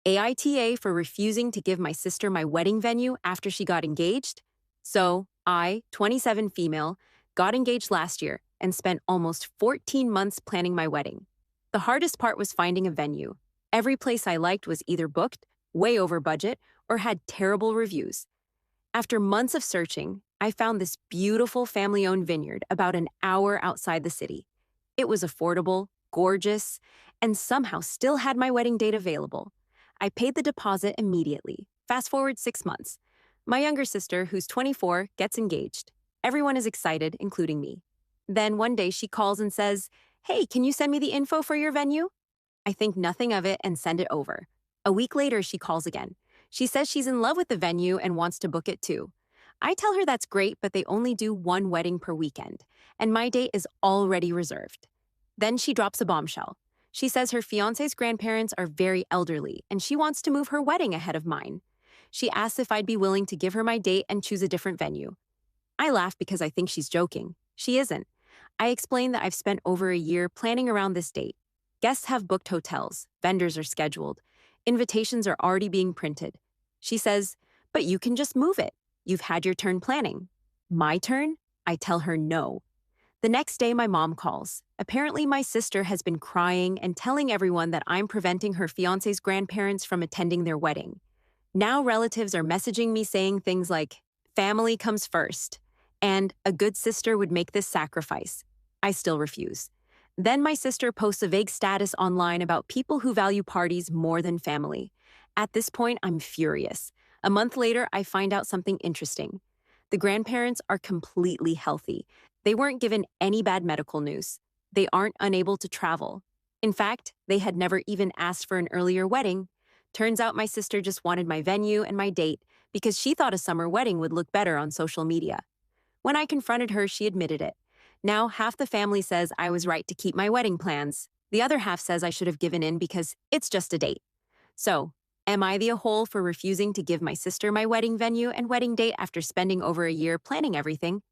AITA for refusing to give my sister my wedding venue after she got engaged. So, I, 27 female, got engaged last year and spent almost 14 months planning my wedding. The hardest part was finding a venue. Every place I liked was either booked, way over budget, or had terrible reviews. After months of searching, I found this beautiful family-owned vineyard about an hour outside the city. It was affordable, gorgeous, and somehow still had my wedding date available. I paid the deposit immediately. Fast forward 6 months. My younger sister, who's 24, gets engaged. Everyone is excited, including me. Then one day she calls and says, "Hey, can you send me the info for your venue?" I think nothing of it and send it over. A week later, she calls again. She says she's in love with the venue and wants to book it too. I tell her that's great, but they only do one wedding per weekend, and my date is already reserved. Then she drops a bombshell. She says her fiance's grandparents are very elderly, and she wants to move her wedding ahead of mine. She asks if I'd be willing to give her my date and choose a different venue. I laugh because I think she's joking. She isn't. I explain that I've spent over a year planning around this date. Guests have booked hotels, vendors are scheduled, invitations are already being printed. She says, "But you can just move it. You've had your turn planning." My turn? I tell her no. The next day, my mom calls. Apparently, my sister has been crying and telling everyone that I'm preventing her fiance's grandparents from attending their wedding. Now relatives are messaging me saying things like, "Family comes first," and "a good sister would make this sacrifice." I still refuse. Then my sister posts a vague status online about people who value parties more than family. At this point, I'm furious. A month later, I find out something interesting. The grandparents are completely healthy. They weren't given any bad medical news. They aren't unable to travel. In fact, they had never even asked for an earlier wedding. Turns out my sister just wanted my venue and my date because she thought a summer wedding would look better on social media. When I confronted her, she admitted it. Now, half the family says I was right to keep my wedding plans. The other half says I should have given in because it's just a date. So, am I the a-hole for refusing to give my sister my wedding venue and wedding date after spending over a year planning everything?